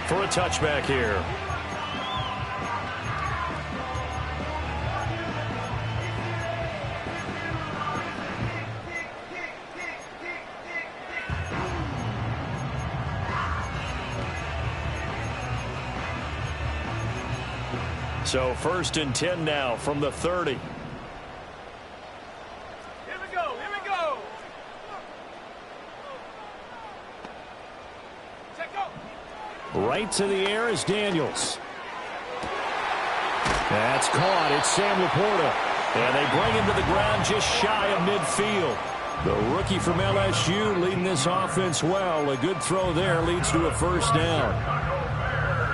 for a touchback here. So 1st and 10 now from the 30. Here we go. Check go. Right to the air is Daniels. That's caught. It's Sam Laporta. And they bring him to the ground just shy of midfield. The rookie from LSU leading this offense well. A good throw there leads to a first down.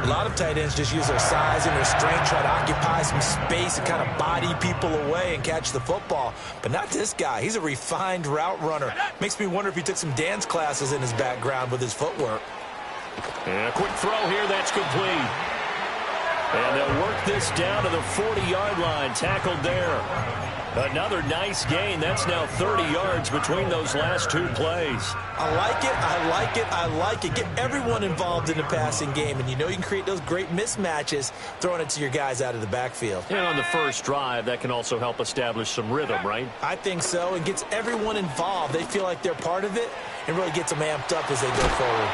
A lot of tight ends just use their size and their strength, try to occupy some space and kind of body people away and catch the football. But not this guy. He's a refined route runner. Makes me wonder if he took some dance classes in his background with his footwork. And a quick throw here. That's complete. And they'll work this down to the 40-yard line. Tackled there. Another nice gain. That's now 30 yards between those last two plays. I like it. Get everyone involved in the passing game. And you know you can create those great mismatches throwing it to your guys out of the backfield. And on the first drive, that can also help establish some rhythm, right? I think so. It gets everyone involved. They feel like they're part of it and really gets them amped up as they go forward.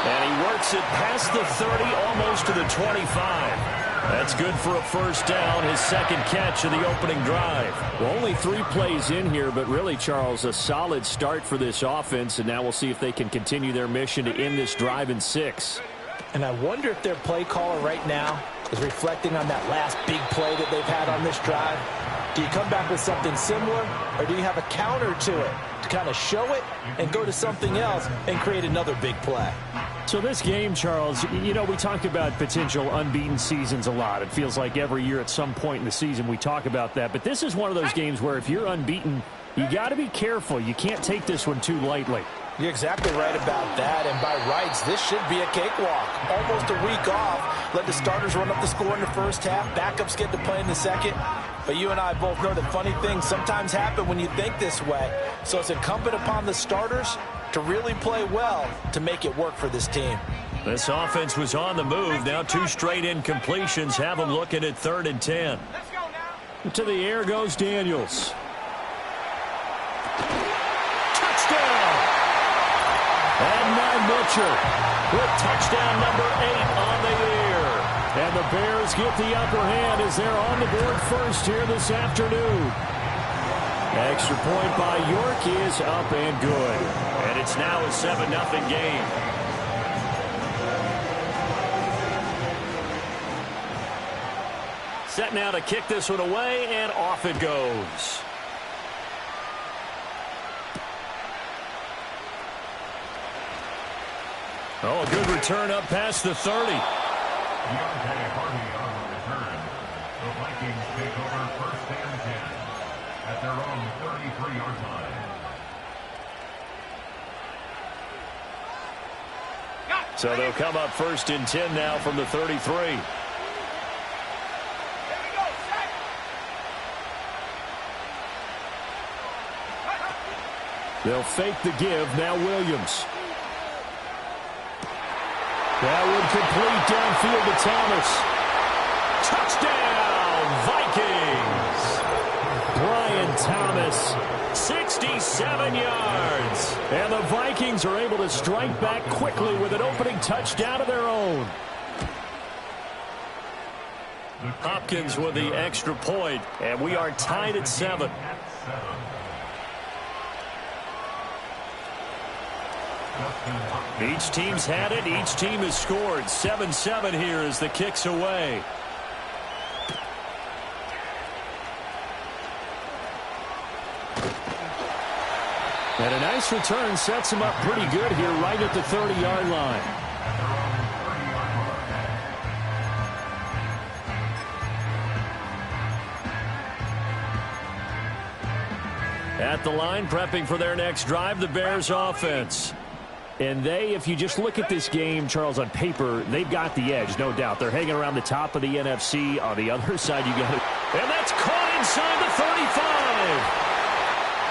And he works it past the 30, almost to the 25. That's good for a first down, his second catch of the opening drive. Well, only 3 plays in here, but really, Charles, a solid start for this offense, and now we'll see if they can continue their mission to end this drive in 6. And I wonder if their play caller right now is reflecting on that last big play that they've had on this drive. Do you come back with something similar, or do you have a counter to it to kind of show it and go to something else and create another big play? So this game, Charles, you know, we talk about potential unbeaten seasons a lot. It feels like every year at some point in the season we talk about that. But this is one of those games where if you're unbeaten, you got to be careful. You can't take this one too lightly. You're exactly right about that, and by rights, this should be a cakewalk. Almost a week off. Let the starters run up the score in the first half. Backups get to play in the second. But you and I both know that funny things sometimes happen when you think this way. So it's incumbent upon the starters to really play well to make it work for this team. This offense was on the move. Now 2 straight incompletions have them looking at 3rd and 10. Let's go now. To the air goes Daniels. Touchdown! And now Mitchell with touchdown number 8 on the year. And the Bears get the upper hand as they're on the board first here this afternoon. Extra point by York is up and good. And it's now a 7-0 game. Set now to kick this one away, and off it goes. Oh, a good return up past the 30. The Vikings take over 1st and 10 at their own 33-yard line. So they'll come up 1st and 10 now from the 33. They'll fake the give. Now Williams. That would complete downfield to Thomas. Touchdown, Vikings! Brian Thomas, 67 yards. And the Vikings are able to strike back quickly with an opening touchdown of their own. Hopkins with the extra point, and we are tied at 7. Each team's had it. Each team has scored. 7-7 here as the kick's away. And a nice return sets him up pretty good here right at the 30-yard line. At the line, prepping for their next drive, the Bears offense. And they, if you just look at this game, Charles, on paper, they've got the edge, no doubt. They're hanging around the top of the NFC. On the other side, you got it. And that's caught inside the 35.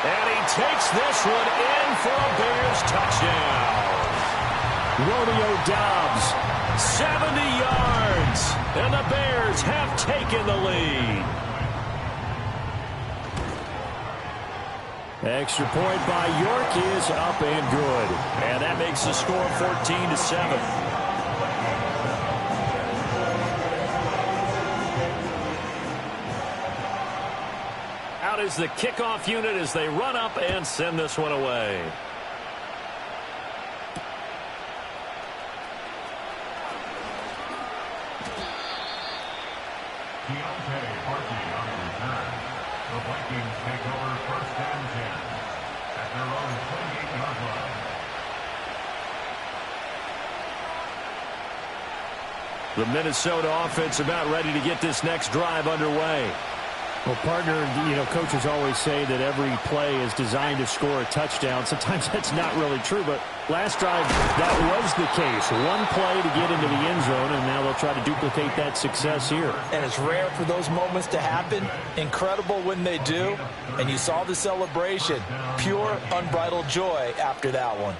And he takes this one in for a Bears touchdown. Romeo Doubs And the Bears have taken the lead. Extra point by York is up and good. And that makes the score 14-7. Out is the kickoff unit as they run up and send this one away. The Vikings take over first and 10 at their own 28-yard line. The Minnesota offense about ready to get this next drive underway. Well, partner, coaches always say that every play is designed to score a touchdown. Sometimes that's not really true, but last drive, that was the case. One play to get into the end zone, and now they'll try to duplicate that success here. And it's rare for those moments to happen. Incredible when they do. And you saw the celebration. Pure, unbridled joy after that one.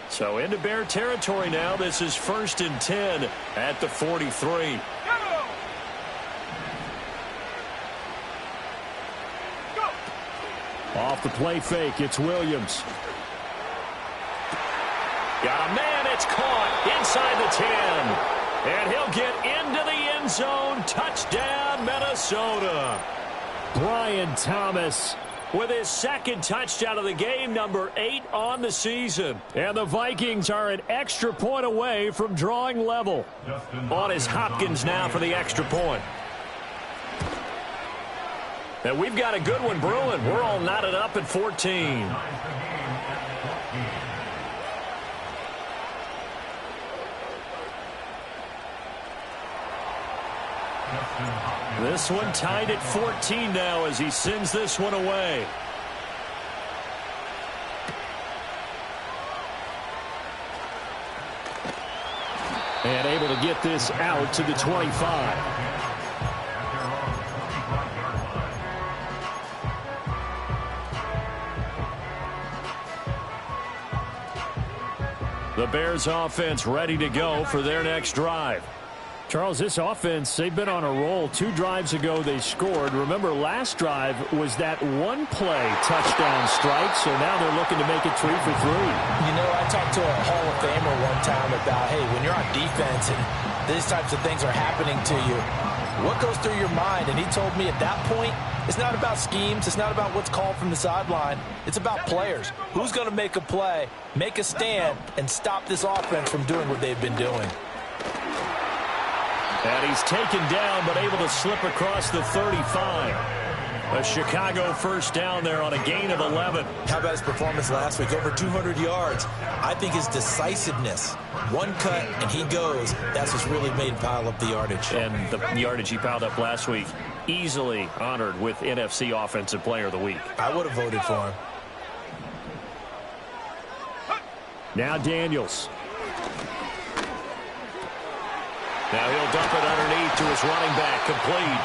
So into Bear territory now. This is 1st and 10 at the 43. Off the play fake, it's Williams. Got a man, it's caught inside the 10. And he'll get into the end zone. Touchdown, Minnesota. Brian Thomas with his second touchdown of the game, number 8 on the season. And the Vikings are an extra point away from drawing level. On is Hopkins now for the extra point. And we've got a good one brewing. We're all knotted up at 14. This one tied at 14 now as he sends this one away. And able to get this out to the 25. The Bears offense ready to go for their next drive. Charles, this offense, they've been on a roll. 2 drives ago they scored. Remember, last drive was that one-play touchdown strike, so now they're looking to make it 3 for 3. You know, I talked to a Hall of Famer one time about, hey, when you're on defense and these types of things are happening to you, what goes through your mind? And he told me at that point, it's not about schemes. It's not about what's called from the sideline. It's about players. Who's going to make a play, make a stand, and stop this offense from doing what they've been doing. And he's taken down, but able to slip across the 35. A Chicago first down there on a gain of 11. How about his performance last week? Over 200 yards. I think his decisiveness, one cut and he goes, that's what's really made him pile up the yardage. And the yardage he piled up last week, easily honored with NFC Offensive Player of the Week. I would have voted for him. Now Daniels. Now he'll dump it underneath to his running back, complete.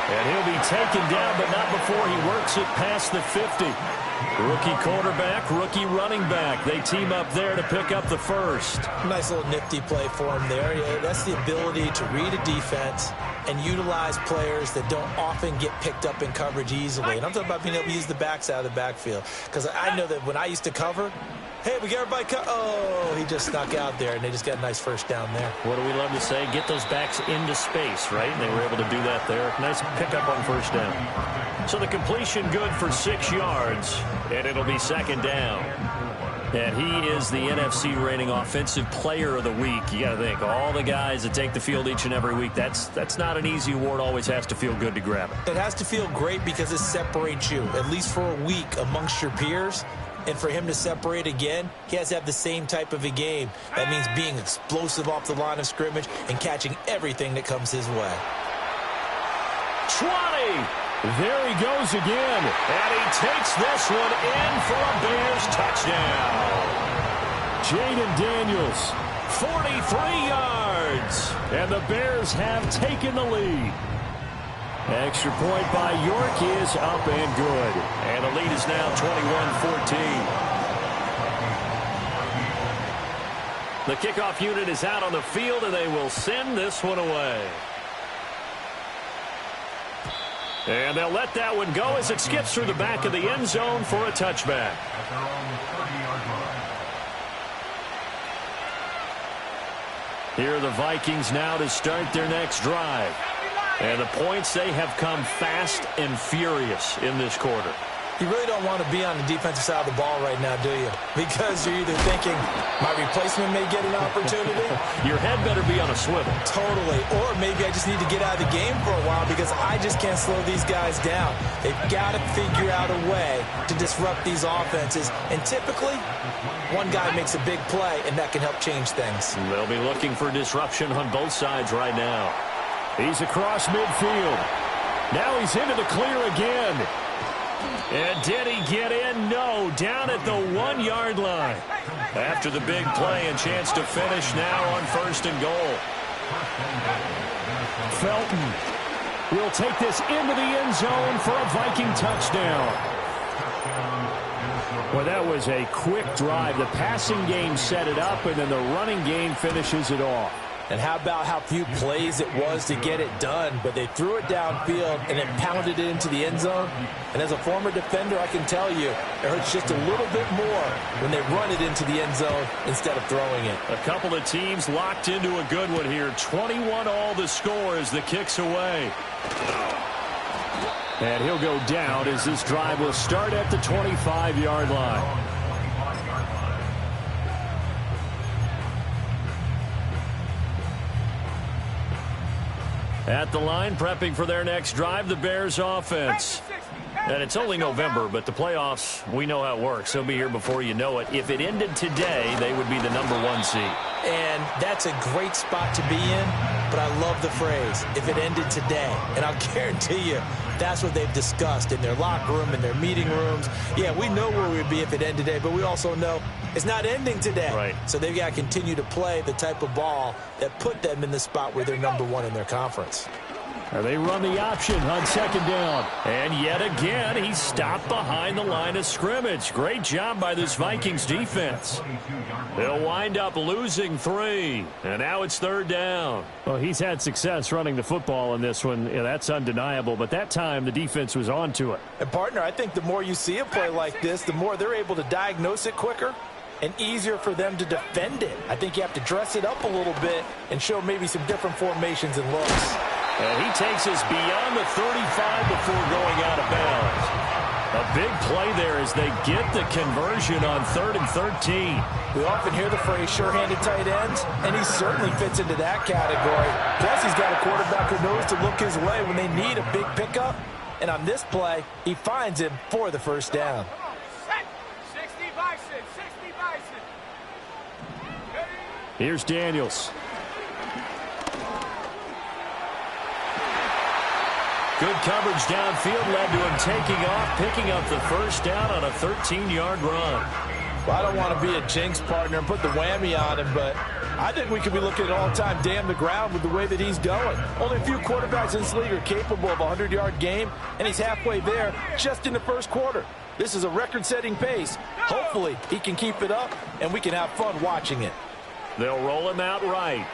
And he'll be taken down, but not before he works it past the 50. Rookie quarterback, rookie running back. They team up there to pick up the first. Nice little nifty play for him there. Yeah, that's the ability to read a defense and utilize players that don't often get picked up in coverage easily. And I'm talking about being able to use the backside of the backfield. Because I know that when I used to cover, hey, we got everybody cut. Oh, he just snuck out there, and they just got a nice first down there. What do we love to say? Get those backs into space, right? And they were able to do that there. Nice pickup on first down. So the completion good for 6 yards, and it'll be second down. And he is the NFC reigning offensive player of the week. You got to think, all the guys that take the field each and every week, that's not an easy award. Always has to feel good to grab it. It has to feel great because it separates you, at least for a week, amongst your peers. And for him to separate again, he has to have the same type of a game. That means being explosive off the line of scrimmage and catching everything that comes his way. 20! There he goes again. And he takes this one in for a Bears touchdown. Jaden Daniels. 43 yards. And the Bears have taken the lead. Extra point by York is up and good. And the lead is now 21-14. The kickoff unit is out on the field, and they will send this one away. And they'll let that one go as it skips through the back of the end zone for a touchback. At their own 30-yard line. Here are the Vikings now to start their next drive. And the points, they have come fast and furious in this quarter. You really don't want to be on the defensive side of the ball right now, do you? Because you're either thinking, my replacement may get an opportunity. Your head better be on a swivel. Totally. Or maybe I just need to get out of the game for a while because I just can't slow these guys down. They've got to figure out a way to disrupt these offenses. And typically, one guy makes a big play, and that can help change things. They'll be looking for disruption on both sides right now. He's across midfield. Now he's into the clear again. And did he get in? No, down at the 1-yard line. After the big play and chance to finish now on 1st and goal. Felton will take this into the end zone for a Viking touchdown. Well, that was a quick drive. The passing game set it up, and then the running game finishes it off. And how about how few plays it was to get it done, but they threw it downfield and then pounded it into the end zone. And as a former defender, I can tell you, it hurts just a little bit more when they run it into the end zone instead of throwing it. A couple of teams locked into a good one here. 21-all the score as the kick's away. And he'll go down as this drive will start at the 25-yard line. At the line, prepping for their next drive, the Bears offense. And it's only November, but the playoffs, we know how it works. They'll be here before you know it. If it ended today, they would be the #1 seed. And that's a great spot to be in, but I love the phrase, if it ended today. And I'll guarantee you, that's what they've discussed in their locker room, in their meeting rooms. Yeah, we know where we'd be if it ended today, but we also know it's not ending today. Right. So they've got to continue to play the type of ball that put them in the spot where they're #1 in their conference. They run the option on 2nd down. And yet again, he stopped behind the line of scrimmage. Great job by this Vikings defense. They'll wind up losing 3. And now it's 3rd down. Well, he's had success running the football in this one. Yeah, that's undeniable. But that time, the defense was on to it. And, partner, I think the more you see a play like this, the more they're able to diagnose it quicker and easier for them to defend it. I think you have to dress it up a little bit and show maybe some different formations and looks. And he takes us beyond the 35 before going out of bounds. A big play there as they get the conversion on 3rd and 13. We often hear the phrase sure-handed tight ends, and he certainly fits into that category. Plus, he's got a quarterback who knows to look his way when they need a big pickup. And on this play, he finds him for the 1st down. 60 Bison, 60 Bison. Here's Daniels. Good coverage downfield led to him taking off, picking up the 1st down on a 13-yard run. Well, I don't want to be a jinx, partner, and put the whammy on him, but I think we could be looking at all-time damn the ground with the way that he's going. Only a few quarterbacks in this league are capable of a 100-yard game, and he's halfway there just in the 1st quarter. This is a record-setting pace. Hopefully, he can keep it up, and we can have fun watching it. They'll roll him out right.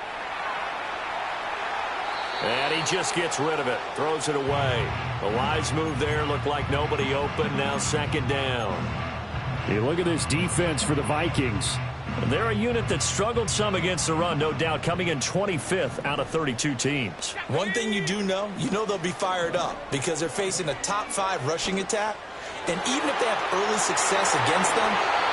And he just gets rid of it, throws it away. The wise move there, looked like nobody open, now 2nd down. You look at this defense for the Vikings. They're a unit that struggled some against the run, no doubt, coming in 25th out of 32 teams. One thing you do know, they'll be fired up because they're facing a top 5 rushing attack. And even if they have early success against them,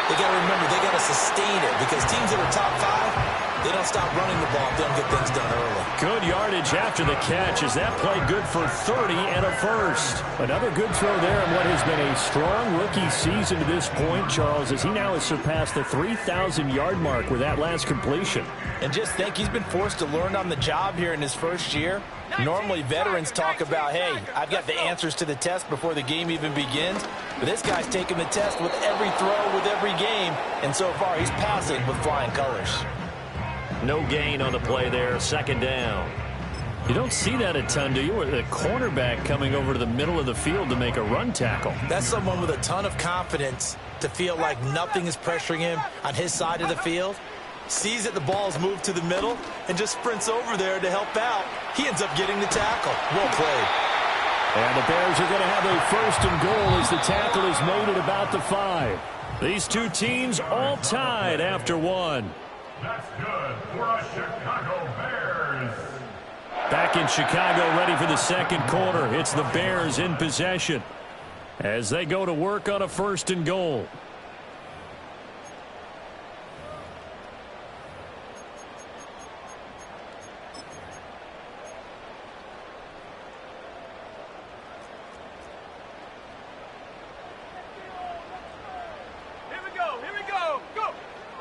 they got to remember they got to sustain it because teams that are top 5, they don't stop running the ball if they don't get things done early. Good yardage after the catch as that play good for 30 and a 1st. Another good throw there in what has been a strong rookie season to this point, Charles, as he now has surpassed the 3,000-yard mark with that last completion. And just think, he's been forced to learn on the job here in his 1st year. Normally, veterans talk about, hey, I've got the answers to the test before the game even begins. But this guy's taking the test with every throw, with every game. And so far, he's passing with flying colors. No gain on the play there, 2nd down. You don't see that a ton, do you? With a cornerback coming over to the middle of the field to make a run tackle. That's someone with a ton of confidence to feel like nothing is pressuring him on his side of the field. sees that the ball's moved to the middle, and just sprints over there to help out. He ends up getting the tackle. Well played. And the Bears are going to have a 1st and goal as the tackle is made at about the 5. These two teams all tied after 1. That's good for a Chicago Bears. Back in Chicago, ready for the 2nd quarter. It's the Bears in possession as they go to work on a 1st and goal.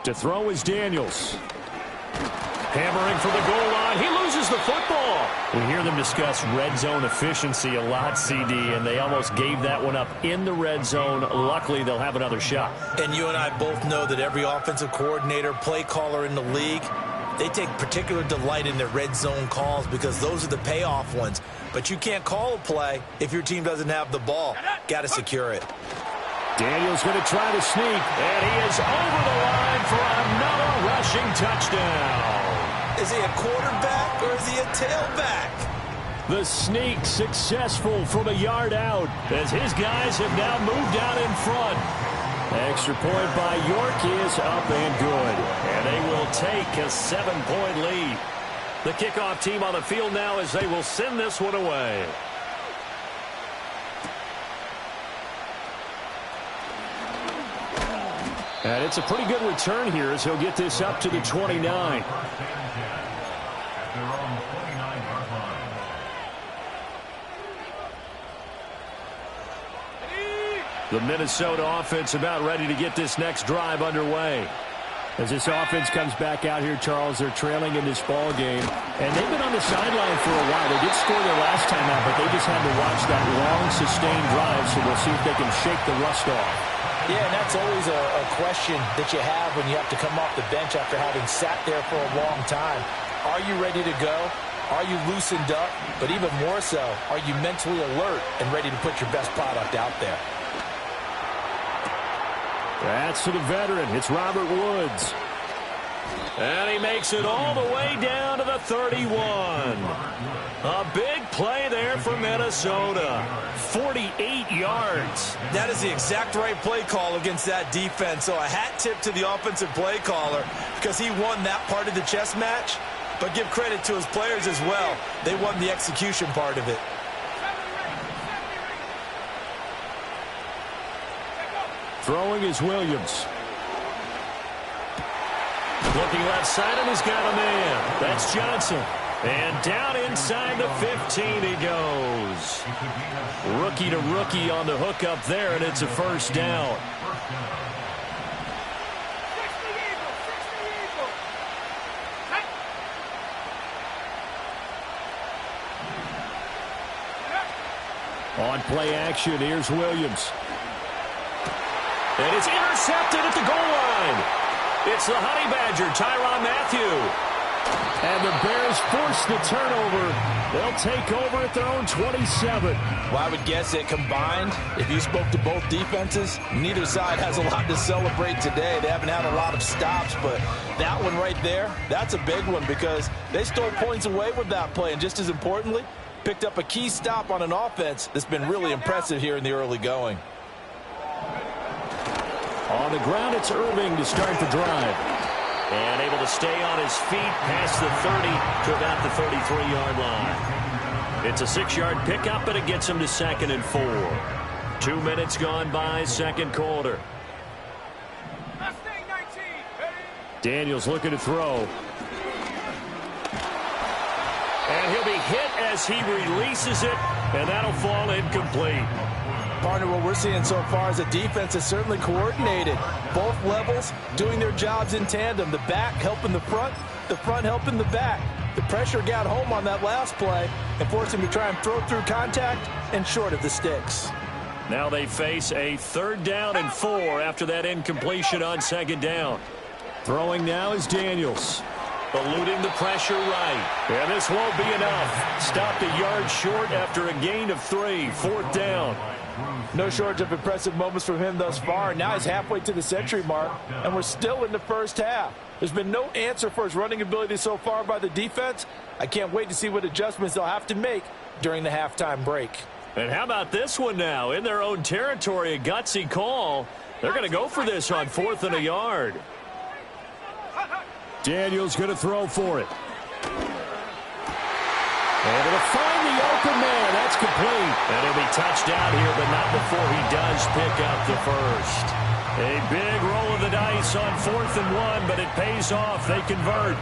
To throw is Daniels. Hammering for the goal line. He loses the football. We hear them discuss red zone efficiency a lot, CD, and they almost gave that one up in the red zone. Luckily, they'll have another shot. And you and I both know that every offensive coordinator, play caller in the league, they take particular delight in their red zone calls because those are the payoff ones. But you can't call a play if your team doesn't have the ball. Got to secure it. Daniels going to try to sneak, and he is over the line for another rushing touchdown. Is he a quarterback or is he a tailback? The sneak successful from a yard out as his guys have now moved out in front. Extra point by York is up and good, and they will take a 7-point lead. The kickoff team on the field now as they will send this one away. And it's a pretty good return here as he'll get this up to the 29. The Minnesota offense about ready to get this next drive underway. As this offense comes back out here, Charles, they're trailing in this ball game. And they've been on the sideline for a while. They did score their last time out, but they just had to watch that long, sustained drive, so we'll see if they can shake the rust off. Yeah, and that's always a question that you have when you have to come off the bench after having sat there for a long time. Are you ready to go? Are you loosened up? But even more so, are you mentally alert and ready to put your best product out there? That's to the veteran. It's Robert Woods. And he makes it all the way down to the 31. A big play there for Minnesota. 48 yards. That is the exact right play call against that defense. So a hat tip to the offensive play caller because he won that part of the chess match. But give credit to his players as well. They won the execution part of it. Throwing is Williams. Looking left side, and he's got a man. That's Johnson. And down inside the 15 he goes. Rookie to rookie on the hook up there, and it's a 1st down. On play action, here's Williams. And it's intercepted at the goal line. It's the Honey Badger, Tyrann Mathieu. And the Bears force the turnover. They'll take over at their own 27. Well, I would guess that combined, if you spoke to both defenses, neither side has a lot to celebrate today. They haven't had a lot of stops, but that one right there, that's a big one because they stole points away with that play. And just as importantly, picked up a key stop on an offense that's been really impressive here in the early going. On the ground, it's Irving to start the drive. And able to stay on his feet past the 30 to about the 33-yard line. It's a 6-yard pickup, and it gets him to 2nd and 4. 2 minutes gone by, 2nd quarter. Daniels looking to throw. And he'll be hit as he releases it, and that'll fall incomplete. Partner, what we're seeing so far is the defense is certainly coordinated. Both levels doing their jobs in tandem. The back helping the front helping the back. The pressure got home on that last play and forced him to try and throw through contact and short of the sticks. Now they face a 3rd down and 4 after that incompletion on 2nd down. Throwing now is Daniels. eluding the pressure right. And this won't be enough. Stopped a yard short after a gain of 3. 4th down. No shortage of impressive moments from him thus far. Now he's halfway to the century mark, and we're still in the first half. There's been no answer for his running ability so far by the defense. I can't wait to see what adjustments they'll have to make during the halftime break. And how about this one now? In their own territory, a gutsy call. They're going to go for this on 4th and a yard. Daniel's going to throw for it. And it'll find the open man. That's complete. And he'll be touched down here, but not before he does pick up the first. A big roll of the dice on 4th and 1, but it pays off. They convert.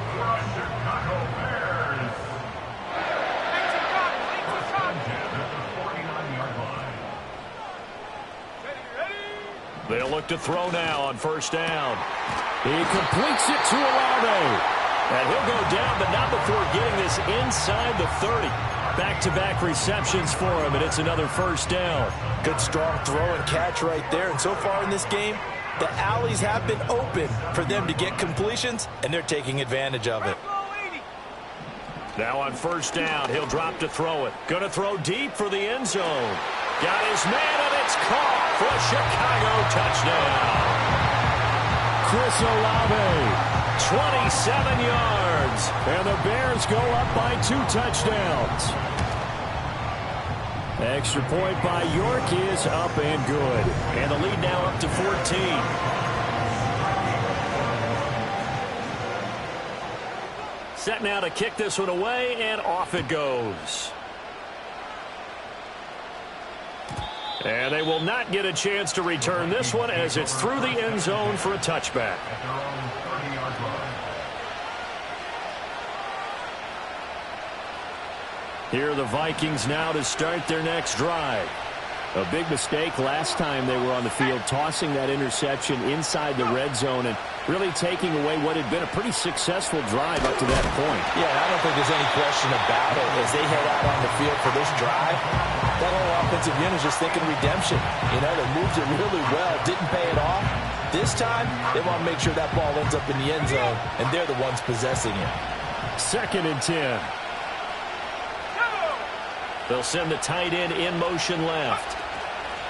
They'll look to throw now on 1st down. He completes it to Olave. And he'll go down, but not before getting this inside the 30. Back-to-back receptions for him, and it's another 1st down. Good, strong throw and catch right there. And so far in this game, the alleys have been open for them to get completions, and they're taking advantage of it. Now on 1st down, he'll drop to throw it. Going to throw deep for the end zone. Got his man, and it's caught for a Chicago touchdown. Chris Olave. 27 yards. And the Bears go up by 2 touchdowns. Extra point by York is up and good. And the lead now up to 14. Set now to kick this one away, and off it goes. And they will not get a chance to return this one as it's through the end zone for a touchback. Here are the Vikings now to start their next drive. A big mistake last time they were on the field, tossing that interception inside the red zone and really taking away what had been a pretty successful drive up to that point. Yeah, I don't think there's any question about it. As they head out on the field for this drive, that whole offensive unit is just thinking redemption. You know, they moved it really well, didn't pay it off. This time, they want to make sure that ball ends up in the end zone, and they're the ones possessing it. 2nd and 10. They'll send the tight end in motion left.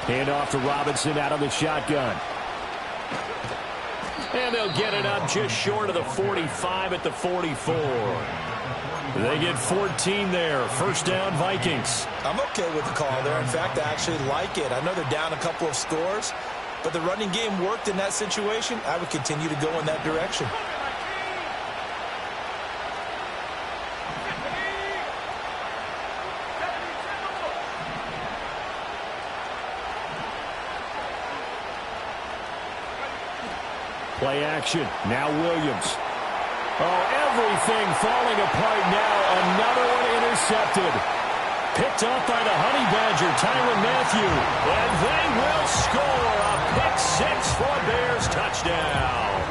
Hand off to Robinson out of the shotgun. And they'll get it up just short of the 45 at the 44. They get 14 there. 1st down, Vikings. I'm okay with the call there. In fact, I actually like it. I know they're down a couple of scores, but the running game worked in that situation. I would continue to go in that direction. Play action. Now Williams. Oh, everything falling apart now. Another one intercepted. Picked up by the Honey Badger, Tyrann Mathieu. And they will score a pick 6 for a Bears touchdown.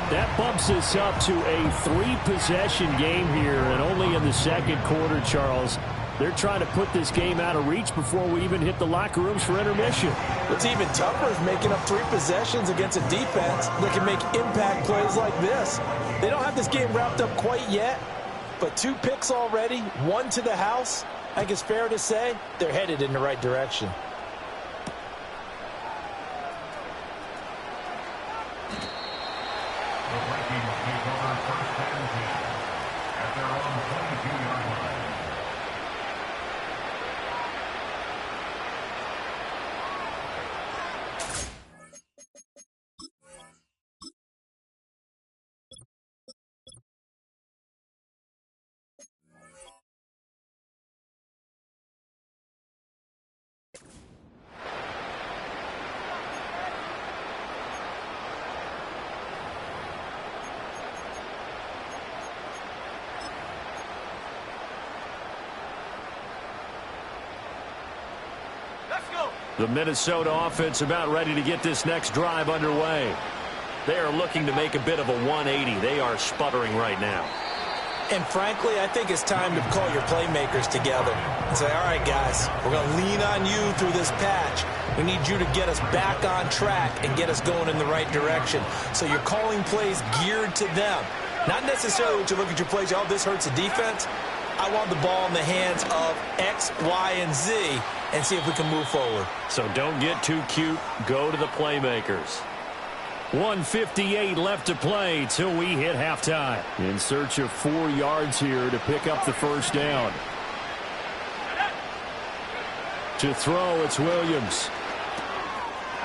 That bumps us up to a 3-possession game here, and only in the 2nd quarter, Charles. They're trying to put this game out of reach before we even hit the locker rooms for intermission. What's even tougher is making up 3 possessions against a defense that can make impact plays like this. They don't have this game wrapped up quite yet, but 2 picks already, 1 to the house. I think it's fair to say they're headed in the right direction. The Vikings take over 1st and 10 at their own 22-yard line. The Minnesota offense about ready to get this next drive underway. They are looking to make a bit of a 180. They are sputtering right now. And frankly, I think it's time to call your playmakers together and say, all right, guys, we're going to lean on you through this patch. We need you to get us back on track and get us going in the right direction. So you're calling plays geared to them. Not necessarily what you look at your plays, oh, this hurts the defense. I want the ball in the hands of X, Y, and Z and see if we can move forward. So don't get too cute. Go to the playmakers. 1:58 left to play till we hit halftime. In search of 4 yards here to pick up the first down. To throw, it's Williams.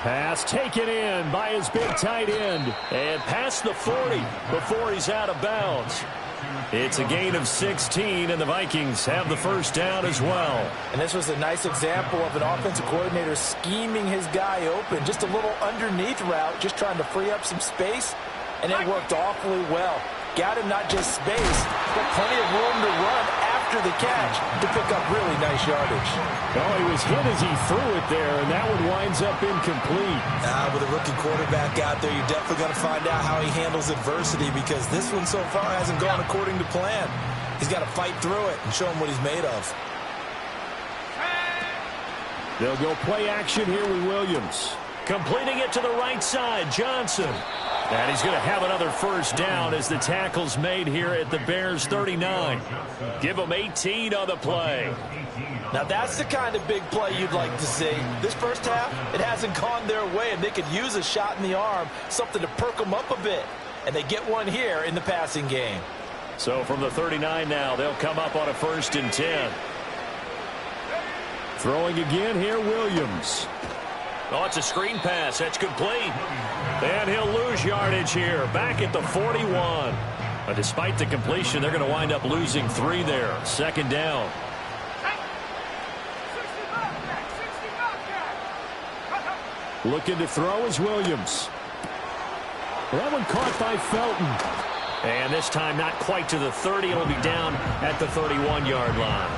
Pass taken in by his big tight end. And past the 40 before he's out of bounds. It's a gain of 16, and the Vikings have the first down as well. And this was a nice example of an offensive coordinator scheming his guy open. Just a little underneath route, just trying to free up some space, and it worked awfully well. Got him not just space, but plenty of room to run after the catch to pick up really nice yardage. Oh, he was hit as he threw it there, and that one winds up incomplete. With a rookie quarterback out there, you're definitely going to find out how he handles adversity, because this one so far hasn't gone according to plan. He's got to fight through it and show him what he's made of. They'll go play action here with Williams. Completing it to the right side, Johnson. And he's going to have another first down as the tackle's made here at the Bears 39. Give them 18 on the play. Now that's the kind of big play you'd like to see. This first half, it hasn't gone their way, and they could use a shot in the arm, something to perk them up a bit. And they get one here in the passing game. So from the 39 now, they'll come up on a 1st and 10. Throwing again here, Williams. Oh, it's a screen pass. That's complete. And he'll lose yardage here, back at the 41. But despite the completion, they're going to wind up losing 3 there. 2nd down. Looking to throw is Williams. That one caught by Felton. And this time not quite to the 30. It'll be down at the 31-yard line.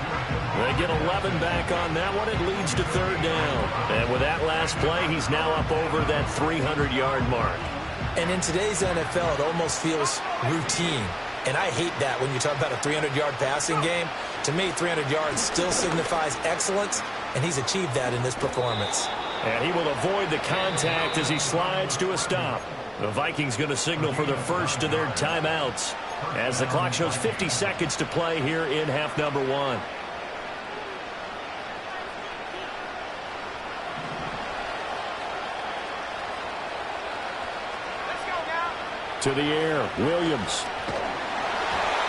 They get 11 back on that one. It leads to 3rd down. And with that last play, he's now up over that 300-yard mark. And in today's NFL, it almost feels routine. And I hate that when you talk about a 300-yard passing game. To me, 300 yards still signifies excellence, and he's achieved that in this performance. And he will avoid the contact as he slides to a stop. The Vikings going to signal for the first of their timeouts as the clock shows 50 seconds to play here in half number 1. To the air, Williams.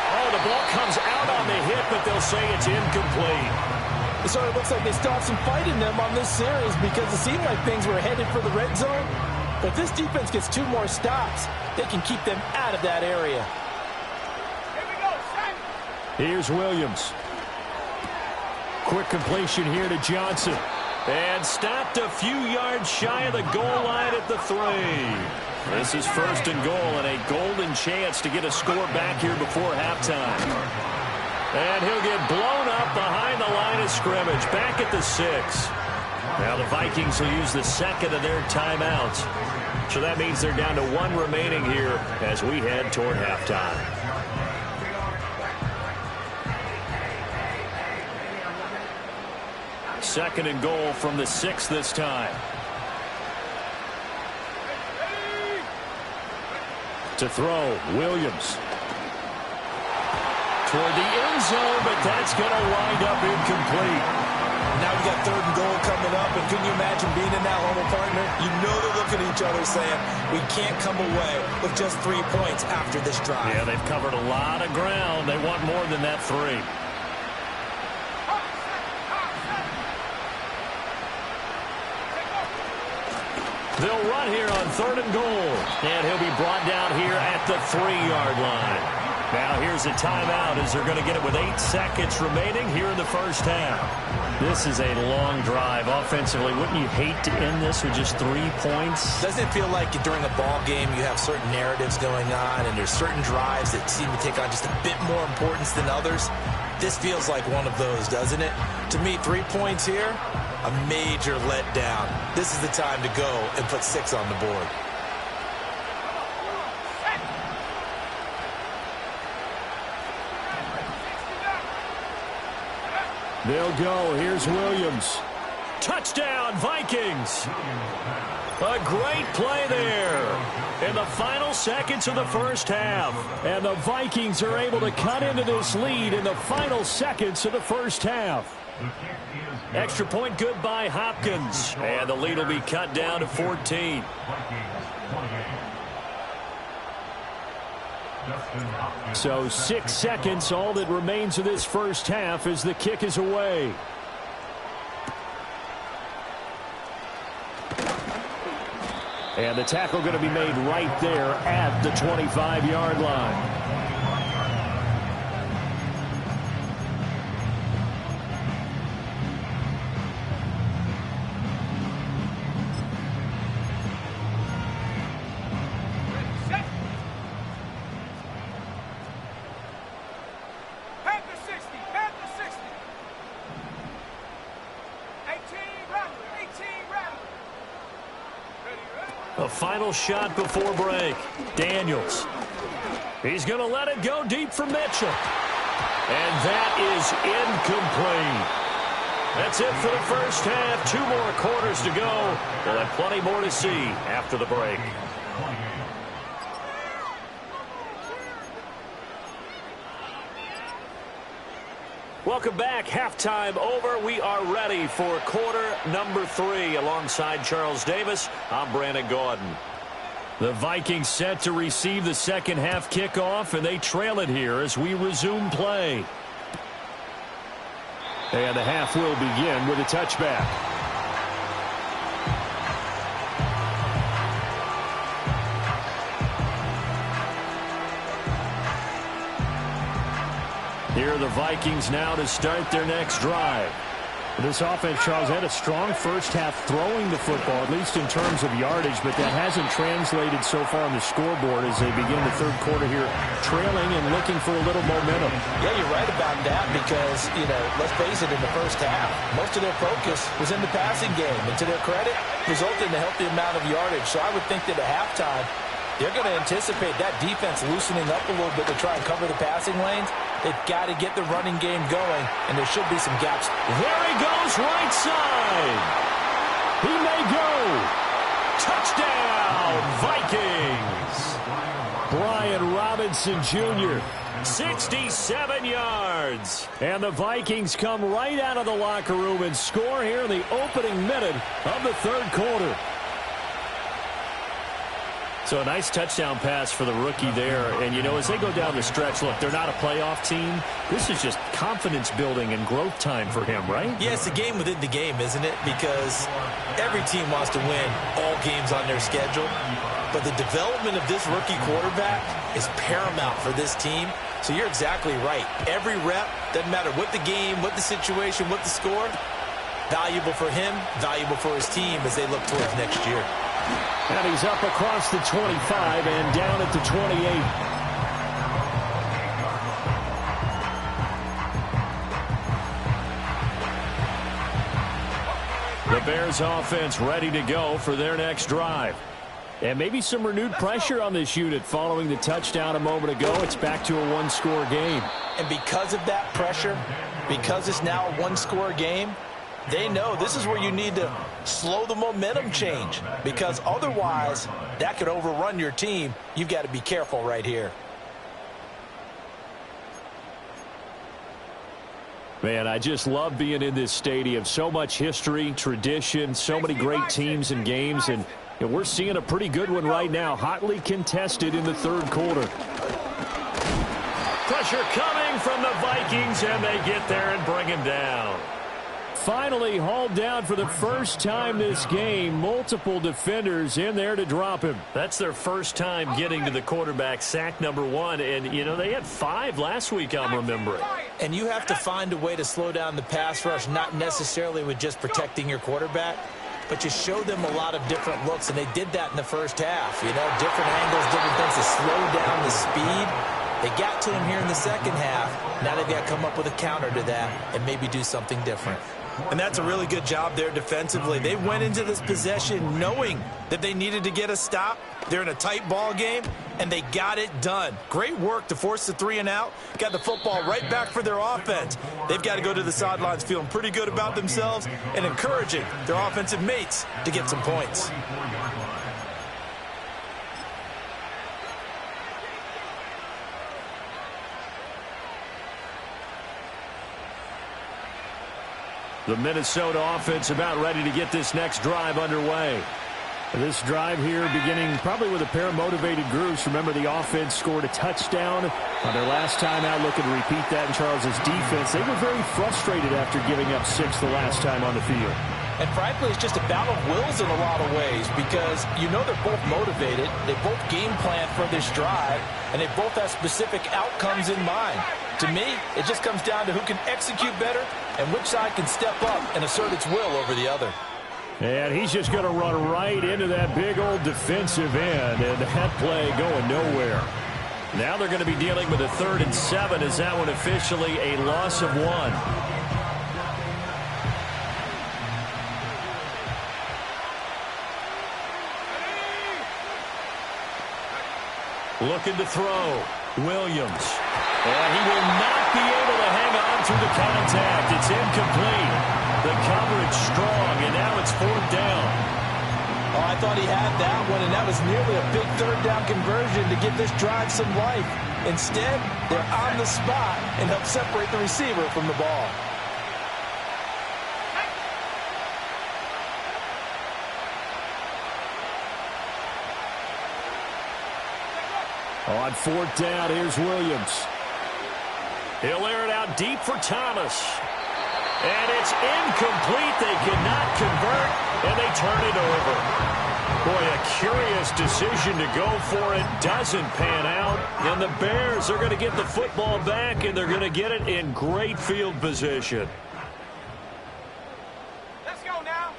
Oh, the ball comes out on the hit, but they'll say it's incomplete. It sort of looks like they still have some fight in them on this series, because it seemed like things were headed for the red zone. But if this defense gets 2 more stops, they can keep them out of that area. Here we go, set. Here's Williams. Quick completion here to Johnson. And stopped a few yards shy of the goal line at the 3. This is 1st and goal, and a golden chance to get a score back here before halftime. And he'll get blown up behind the line of scrimmage, back at the 6. Now the Vikings will use the 2nd of their timeouts. So that means they're down to 1 remaining here as we head toward halftime. Second and goal from the 6 this time. To throw, Williams. Toward the end zone, but that's going to wind up incomplete. Now we got 3rd and goal coming up, and can you imagine being in that huddle, partner? You know they're looking at each other saying, we can't come away with just 3 points after this drive. Yeah, they've covered a lot of ground. They want more than that 3. They'll run here on 3rd and goal. And he'll be brought down here at the 3-yard line. Now here's a timeout as they're going to get it with 8 seconds remaining here in the first half. This is a long drive offensively. Wouldn't you hate to end this with just 3 points? Doesn't it feel like during a ball game you have certain narratives going on, and there's certain drives that seem to take on just a bit more importance than others? This feels like one of those, doesn't it? To me, 3 points here, a major letdown. This is the time to go and put 6 on the board. They'll go. Here's Williams. Touchdown, Vikings. A great play there in the final seconds of the first half. And the Vikings are able to cut into this lead in the final seconds of the first half. Extra point good by Hopkins. And the lead will be cut down to 14. So 6 seconds, all that remains of this first half as the kick is away. And the tackle going to be made right there at the 25-yard line. A final shot before break. Daniels. He's going to let it go deep for Mitchell. And that is incomplete. That's it for the first half. 2 more quarters to go. We'll have plenty more to see after the break. Welcome back. Halftime over. We are ready for quarter number 3. Alongside Charles Davis, I'm Brandon Gaudin. The Vikings set to receive the second half kickoff, and they trail it here as we resume play. And the half will begin with a touchback. Here are the Vikings now to start their next drive. This offense, Charles, had a strong first half throwing the football, at least in terms of yardage, but that hasn't translated so far on the scoreboard as they begin the third quarter here, trailing and looking for a little momentum. Yeah, you're right about that because, let's face it, in the first half, most of their focus was in the passing game. And to their credit, resulted in a healthy amount of yardage. So I would think that at halftime, they're going to anticipate that defense loosening up a little bit to try and cover the passing lanes. They've got to get the running game going, and there should be some gaps. There he goes, right side. He may go. Touchdown, Vikings. Brian Robinson Jr., 67 yards. And the Vikings come right out of the locker room and score here in the opening minute of the third quarter. So a nice touchdown pass for the rookie there. And, as they go down the stretch, look, they're not a playoff team. This is just confidence building and growth time for him, right? Yeah, it's a game within the game, isn't it? Because every team wants to win all games on their schedule. But the development of this rookie quarterback is paramount for this team. So you're exactly right. Every rep, doesn't matter what the game, what the situation, what the score, valuable for him, valuable for his team as they look towards next year. And he's up across the 25 and down at the 28. The Bears offense ready to go for their next drive. And maybe some renewed pressure on this unit following the touchdown a moment ago. It's back to a one-score game. And because of that pressure, because it's now a one-score game, they know this is where you need to slow the momentum change, because otherwise that could overrun your team. You've got to be careful right here. Man, I just love being in this stadium. So much history, tradition, so many great teams and games, and we're seeing a pretty good one right now, hotly contested in the third quarter. Pressure coming from the Vikings, and they get there and bring him down. Finally hauled down for the first time this game. Multiple defenders in there to drop him. That's their first time getting to the quarterback, sack number 1. And, they had 5 last week, I'm remembering. And you have to find a way to slow down the pass rush, not necessarily with just protecting your quarterback, but you show them a lot of different looks, and they did that in the first half. Different angles, different things to slow down the speed. They got to him here in the second half. Now they've got to come up with a counter to that and maybe do something different. And that's a really good job there defensively. They went into this possession knowing that they needed to get a stop. They're in a tight ball game, and they got it done. Great work to force the 3 and out. Got the football right back for their offense. They've got to go to the sidelines feeling pretty good about themselves and encouraging their offensive mates to get some points. The Minnesota offense about ready to get this next drive underway. This drive here beginning probably with a pair of motivated groups. Remember, the offense scored a touchdown on their last time out, looking to repeat that in Charles's defense. They were very frustrated after giving up 6 the last time on the field. And frankly, it's just a battle of wills in a lot of ways because you know they're both motivated. They both game plan for this drive, and they both have specific outcomes in mind. To me, it just comes down to who can execute better and which side can step up and assert its will over the other. And he's just going to run right into that big old defensive end, and that play going nowhere. Now they're going to be dealing with a 3rd and 7. Is that one officially a loss of 1? Looking to throw. Williams. And he will not be able to hang on through the contact. It's incomplete. The coverage strong, and now it's 4th down. Oh, I thought he had that one, and that was nearly a big 3rd down conversion to give this drive some life. Instead, they're on the spot and help separate the receiver from the ball. On 4th down, here's Williams. He'll air it out deep for Thomas. And it's incomplete. They cannot convert, and they turn it over. Boy, a curious decision to go for it. Doesn't pan out. And the Bears are going to get the football back, and they're going to get it in great field position. Let's go now.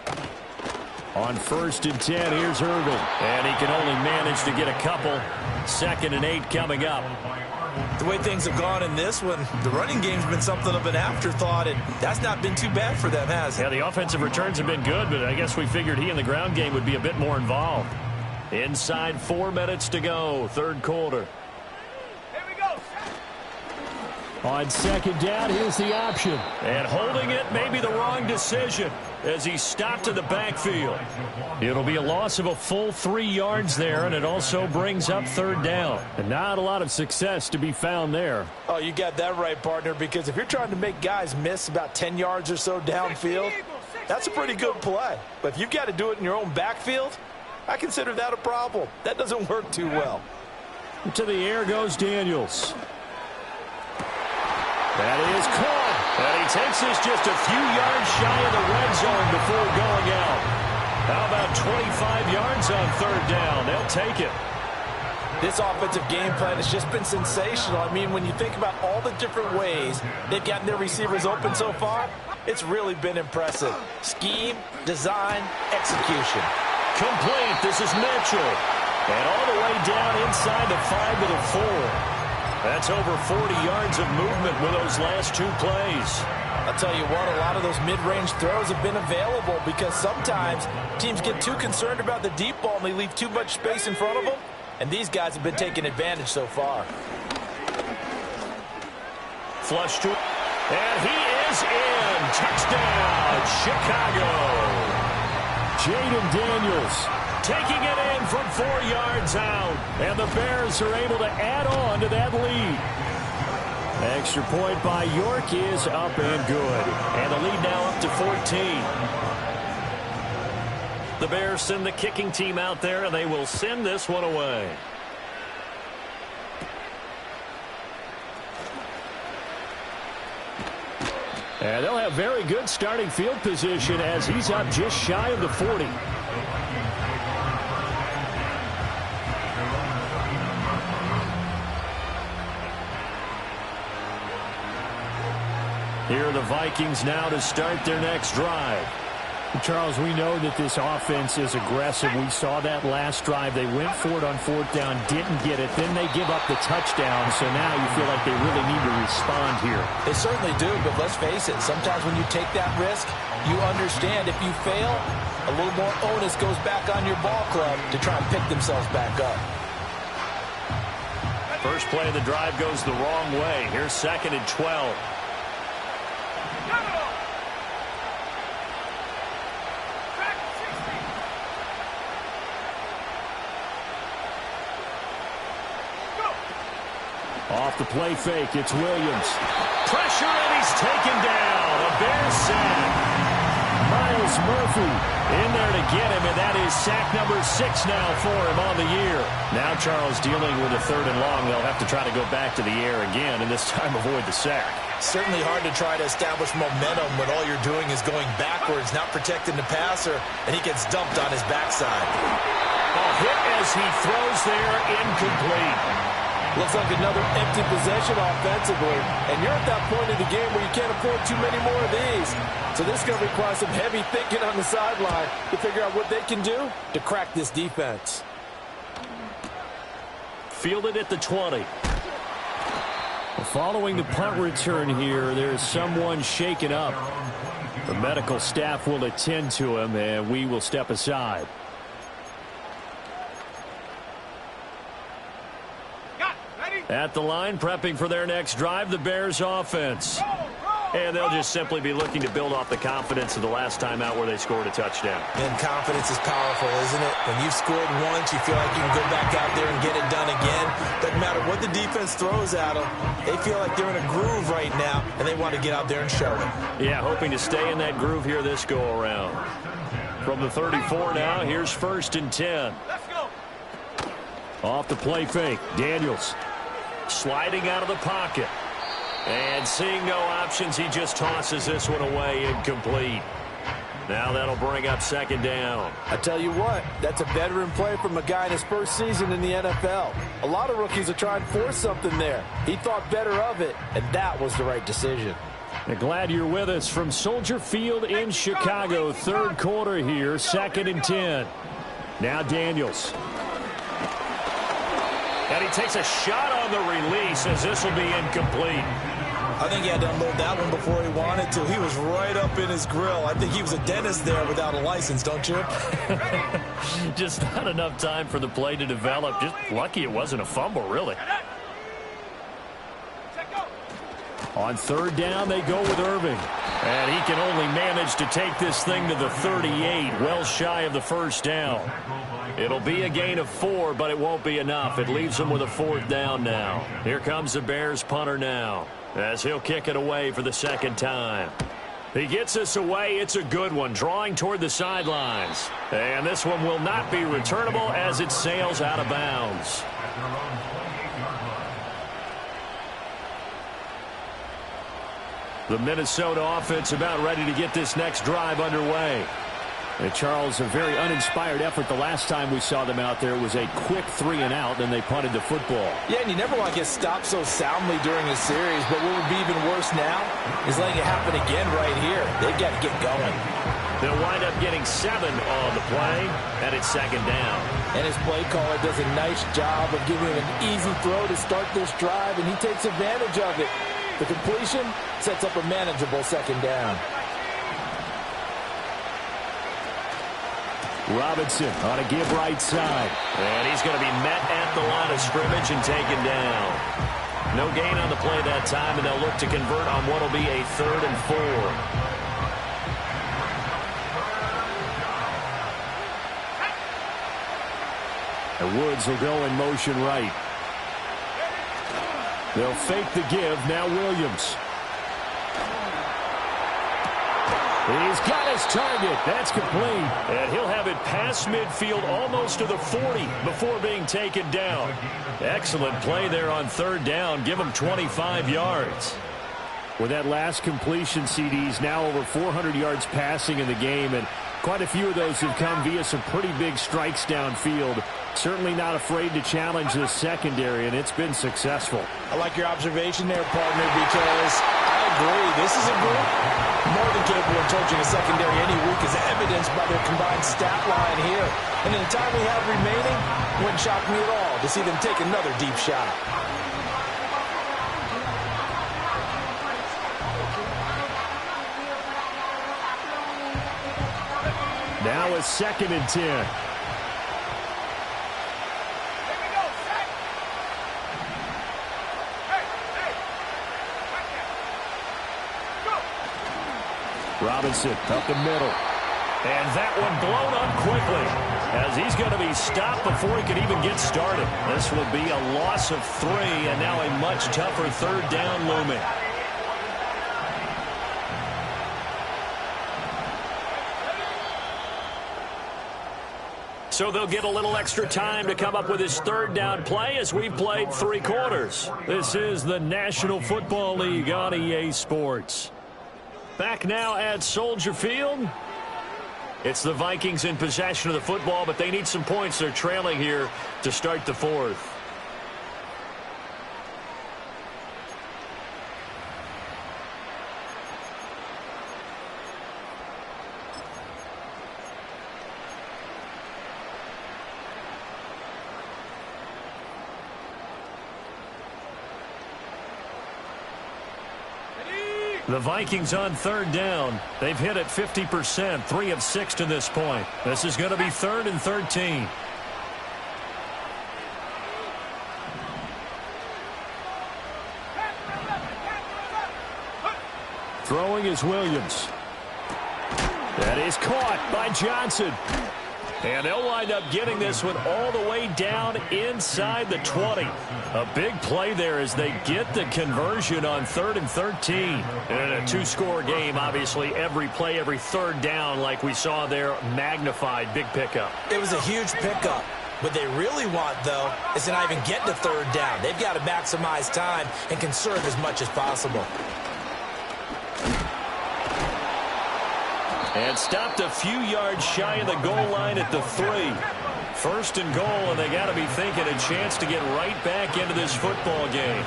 On 1st and 10, here's Irvin. And he can only manage to get a couple. 2nd and 8 coming up. The way things have gone in this one, the running game's been something of an afterthought, and that's not been too bad for them, has it? Yeah, the offensive returns have been good, but I guess we figured he in the ground game would be a bit more involved. Inside 4 minutes to go, 3rd quarter. Here we go. On 2nd down, here's the option. And holding it may be the wrong decision as he stopped in the backfield. It'll be a loss of a full 3 yards there, and it also brings up 3rd down. And not a lot of success to be found there. Oh, you got that right, partner, because if you're trying to make guys miss about 10 yards or so downfield, that's a pretty good play. But if you've got to do it in your own backfield, I consider that a problem. That doesn't work too well. To the air goes Daniels. That is caught. And he takes this just a few yards shy of the red zone before going out. How about 25 yards on 3rd down? They'll take it. This offensive game plan has just been sensational. I mean, when you think about all the different ways they've gotten their receivers open so far, it's really been impressive. Scheme, design, execution. Complete. This is Mitchell. And all the way down inside the 5 to the 4. That's over 40 yards of movement with those last 2 plays. I'll tell you what, a lot of those mid-range throws have been available because sometimes teams get too concerned about the deep ball and they leave too much space in front of them. And these guys have been taking advantage so far. Flush to, and he is in. Touchdown, Chicago. Jaden Daniels taking it in from 4 yards out. And the Bears are able to add on to that lead. Extra point by York is up and good. And the lead now up to 14. The Bears send the kicking team out there, and they will send this one away. And they'll have very good starting field position as he's up just shy of the 40. Here are the Vikings now to start their next drive. Charles, we know that this offense is aggressive. We saw that last drive. They went for it on 4th down, didn't get it. Then they give up the touchdown, so now you feel like they really need to respond here. They certainly do, but let's face it, sometimes when you take that risk, you understand if you fail, a little more onus goes back on your ball club to try and pick themselves back up. First play of the drive goes the wrong way. Here's 2nd and 12. Off the play fake, it's Williams. Pressure, and he's taken down. A Bears sack. Miles Murphy in there to get him, and that is sack number 6 now for him on the year. Now Charles dealing with a 3rd and long. They'll have to try to go back to the air again, and this time avoid the sack. Certainly hard to try to establish momentum when all you're doing is going backwards, not protecting the passer, and he gets dumped on his backside. A hit as he throws there, incomplete. Looks like another empty possession offensively, and you're at that point in the game where you can't afford too many more of these. So this is going to require some heavy thinking on the sideline to figure out what they can do to crack this defense. Fielded at the 20. Following the punt return here, there's someone shaken up. The medical staff will attend to him, and we will step aside. At the line, prepping for their next drive, the Bears offense. And they'll just simply be looking to build off the confidence of the last time out where they scored a touchdown. And confidence is powerful, isn't it? When you've scored once, you feel like you can go back out there and get it done again. Doesn't matter what the defense throws at them. They feel like they're in a groove right now, and they want to get out there and show it. Yeah, hoping to stay in that groove here this go-around. From the 34 now, here's 1st and 10. Let's go. Off the play fake, Daniels. Sliding out of the pocket. And seeing no options, he just tosses this one away, incomplete. Now that'll bring up 2nd down. I tell you what, that's a veteran play from a guy in his first season in the NFL. A lot of rookies are trying to force something there. He thought better of it, and that was the right decision. Glad you're with us from Soldier Field in Chicago. 3rd quarter here, 2nd and 10. Now Daniels. And he takes a shot on the release as this will be incomplete. I think he had to unload that one before he wanted to. He was right up in his grill. I think he was a dentist there without a license, don't you? Just not enough time for the play to develop. Just lucky it wasn't a fumble, really. On 3rd down, they go with Irving. And he can only manage to take this thing to the 38, well shy of the 1st down. It'll be a gain of 4, but it won't be enough. It leaves him with a 4th down now. Here comes the Bears punter now, as he'll kick it away for the 2nd time. He gets this away. It's a good one, drawing toward the sidelines. And this one will not be returnable as it sails out of bounds. The Minnesota offense about ready to get this next drive underway. And Charles, a very uninspired effort the last time we saw them out there. It was a quick 3 and out, and they punted the football. Yeah, and you never want to get stopped so soundly during a series, but what would be even worse now is letting it happen again right here. They've got to get going. They'll wind up getting 7 on the play, and it's 2nd down. And his play caller does a nice job of giving him an easy throw to start this drive, and he takes advantage of it. The completion sets up a manageable 2nd down. Robinson on a give right side. And he's going to be met at the line of scrimmage and taken down. No gain on the play that time, and they'll look to convert on what will be a 3rd and 4. And Woods will go in motion right. They'll fake the give. Now Williams. He's got his target. That's complete. And he'll have it past midfield almost to the 40 before being taken down. Excellent play there on 3rd down. Give him 25 yards. With that last completion, CD's now over 400 yards passing in the game, and quite a few of those have come via some pretty big strikes downfield. Certainly not afraid to challenge this secondary, and it's been successful. I like your observation there, partner, because I agree. This is a group more than capable of torching a secondary any week, as evidenced by their combined stat line here. And in the time we have remaining, it wouldn't shock me at all to see them take another deep shot. Now it's 2nd and 10. Robinson up the middle. And that one blown up quickly. as he's going to be stopped before he can even get started. This will be a loss of 3, and now a much tougher 3rd down looming. So they'll get a little extra time to come up with his 3rd down play as we've played 3 quarters. This is the National Football League on EA Sports. Back now at Soldier Field. It's the Vikings in possession of the football, but they need some points. They're trailing here to start the 4th. The Vikings on 3rd down. They've hit it 50%, 3 of 6 to this point. This is going to be 3rd and 13. Throwing is Williams. That is caught by Johnson. And they'll wind up getting this one all the way down inside the 20. A big play there as they get the conversion on 3rd and 13. And a 2-score game, obviously, every play, every 3rd down like we saw there, magnified, big pickup. It was a huge pickup. What they really want, though, is to not even get to 3rd down. They've got to maximize time and conserve as much as possible. And stopped a few yards shy of the goal line at the 3. 1st and goal, and they got to be thinking a chance to get right back into this football game.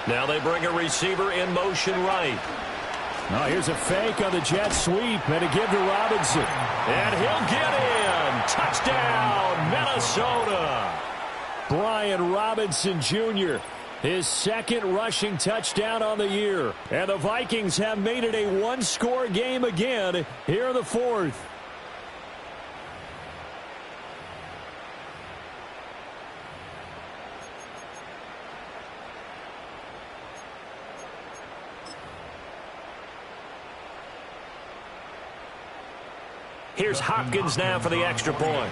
Now they bring a receiver in motion right. Now here's a fake on the jet sweep, and a give to Robinson. And he'll get in. Touchdown, Minnesota. Brian Robinson Jr., his 2nd rushing touchdown on the year. And the Vikings have made it a 1-score game again here in the 4th. Here's Hopkins now for the extra point.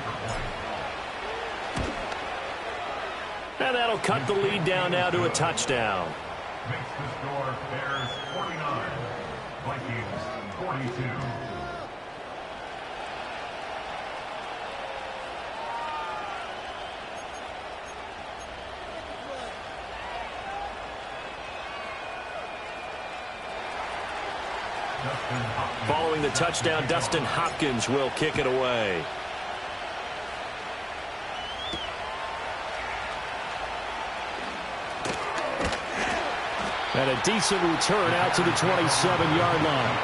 And that'll cut the lead down now to a touchdown. Makes the score Bears 49, Vikings 42. Following the touchdown, Dustin Hopkins will kick it away. And a decent return out to the 27-yard line.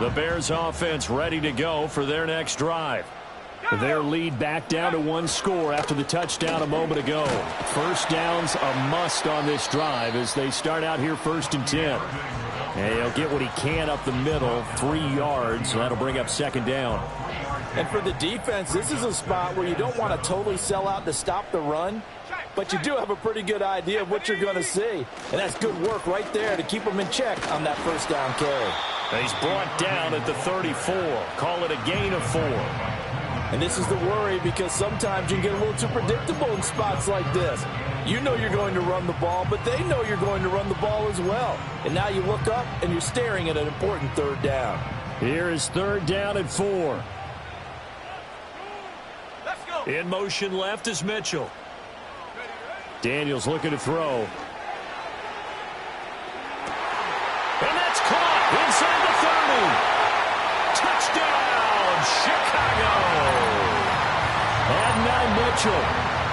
The Bears offense ready to go for their next drive. Their lead back down to 1 score after the touchdown a moment ago. 1st down's a must on this drive as they start out here 1st and 10. And he'll get what he can up the middle, 3 yards. So that'll bring up 2nd down. And for the defense, this is a spot where you don't want to totally sell out to stop the run, but you do have a pretty good idea of what you're going to see. And that's good work right there to keep them in check on that 1st down carry. He's brought down at the 34. Call it a gain of 4. And this is the worry because sometimes you can get a little too predictable in spots like this. You know you're going to run the ball, but they know you're going to run the ball as well. And now you look up and you're staring at an important 3rd down. Here is 3rd down and 4. Let's go. In motion left is Mitchell. Daniels looking to throw. And that's caught inside the 30. Touchdown, Chicago. And now Mitchell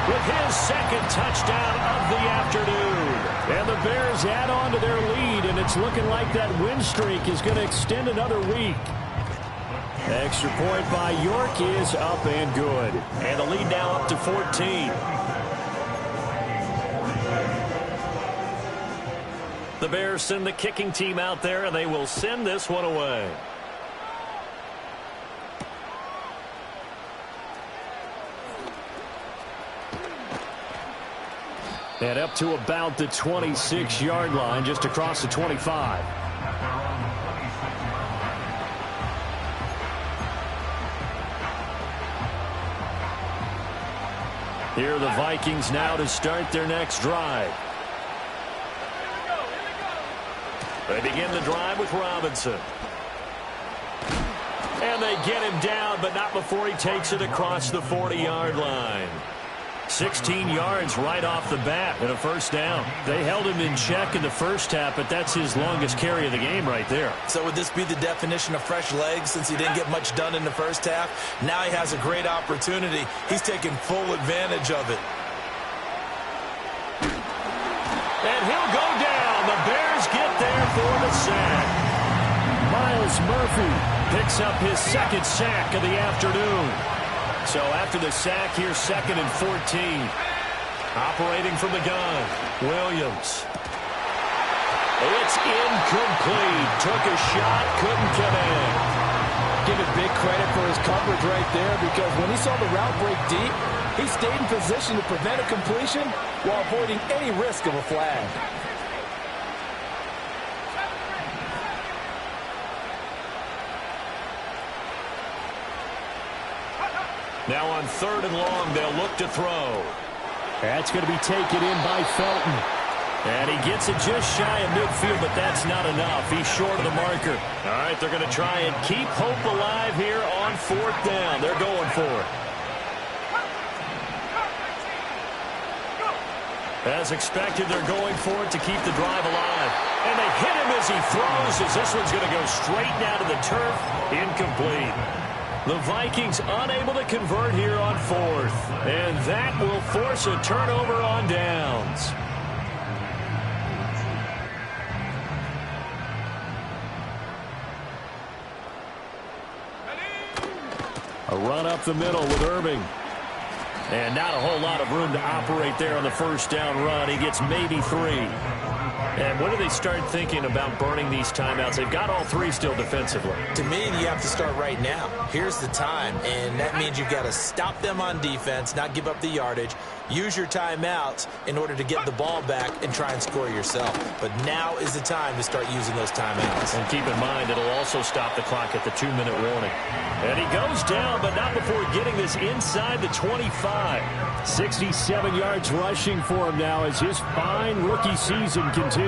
with his 2nd touchdown of the afternoon. And the Bears add on to their lead, and it's looking like that win streak is going to extend another week. Extra point by York is up and good. And the lead now up to 14. The Bears send the kicking team out there, and they will send this one away. And up to about the 26-yard line, just across the 25. Here are the Vikings now to start their next drive. They begin the drive with Robinson. And they get him down, but not before he takes it across the 40-yard line. 16 yards right off the bat and a first down. They held him in check in the first half, but that's his longest carry of the game right there. So would this be the definition of fresh legs since he didn't get much done in the first half? Now he has a great opportunity. He's taking full advantage of it. And he'll go down. The Bears get there for the sack. Myles Murphy picks up his second sack of the afternoon. So after the sack, here's 2nd and 14. Operating from the gun, Williams. It's incomplete. Took a shot, couldn't get in. Give it big credit for his coverage right there, because when he saw the route break deep, he stayed in position to prevent a completion while avoiding any risk of a flag. Now on 3rd and long, they'll look to throw. That's going to be taken in by Felton. And he gets it just shy of midfield, but that's not enough. He's short of the marker. All right, they're going to try and keep hope alive here on 4th down. They're going for it. As expected, they're going for it to keep the drive alive. And they hit him as he throws, as this one's going to go straight down to the turf. Incomplete. The Vikings unable to convert here on 4th. And that will force a turnover on downs. A run up the middle with Irving. And not a whole lot of room to operate there on the first down run. He gets maybe 3. And when do they start thinking about burning these timeouts? They've got all 3 still defensively. To me, you have to start right now. Here's the time, and that means you've got to stop them on defense, not give up the yardage, use your timeouts in order to get the ball back and try and score yourself. But now is the time to start using those timeouts. And keep in mind, it'll also stop the clock at the 2-minute warning. And he goes down, but not before getting this inside the 25. 67 yards rushing for him now as his fine rookie season continues.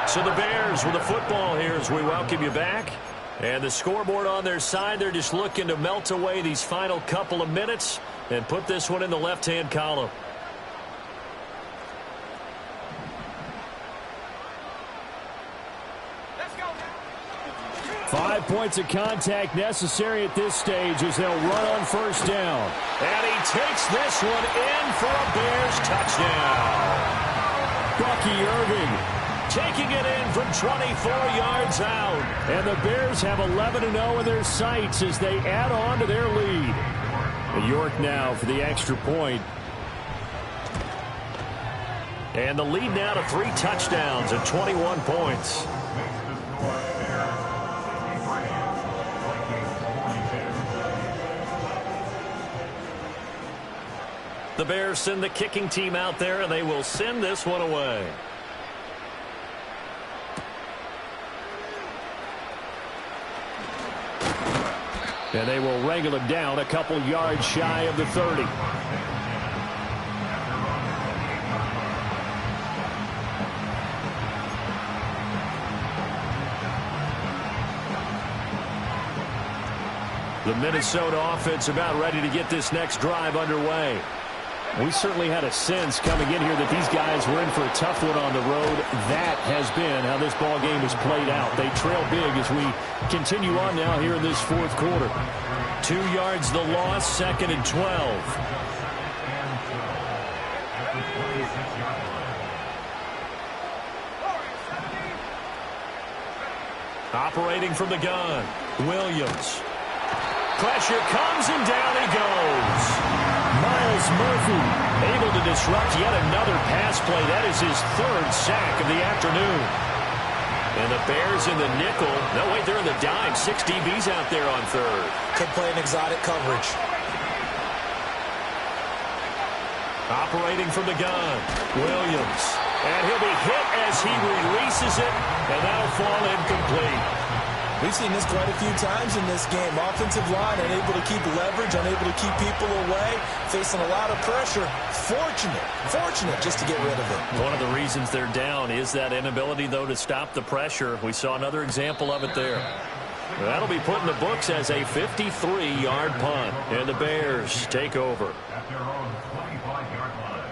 So the Bears with the football here as we welcome you back. And the scoreboard on their side, they're just looking to melt away these final couple of minutes and put this one in the left-hand column. Let's go now. 5 points of contact necessary at this stage as they'll run on first down. And he takes this one in for a Bears touchdown. Bucky Irving taking it in from 24 yards out. And the Bears have 11-0 in their sights as they add on to their lead. York now for the extra point. And the lead now to 3 touchdowns and 21 points. The Bears send the kicking team out there, and they will send this one away. And they will wrangle him down a couple yards shy of the 30. The Minnesota offense about ready to get this next drive underway. We certainly had a sense coming in here that these guys were in for a tough one on the road. That has been how this ball game has played out. They trail big as we continue on now here in this 4th quarter. 2 yards the loss, 2nd and 12. Operating from the gun, Williams. Pressure comes and down he goes. Myles Murphy able to disrupt yet another pass play. That is his 3rd sack of the afternoon. And the Bears in the nickel. No, wait, they're in the dime. 6 DBs out there on 3rd. Could play an exotic coverage. Operating from the gun, Williams. And he'll be hit as he releases it, and that'll fall incomplete. We've seen this quite a few times in this game. Offensive line unable to keep leverage, unable to keep people away, facing a lot of pressure. Fortunate just to get rid of it. One of the reasons they're down is that inability, though, to stop the pressure. We saw another example of it there. That'll be put in the books as a 53-yard punt, and the Bears take over. At their own 25-yard line.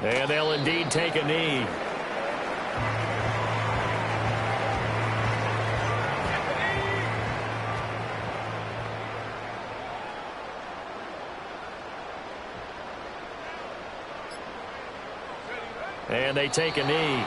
And they'll indeed take a knee. And they take a knee.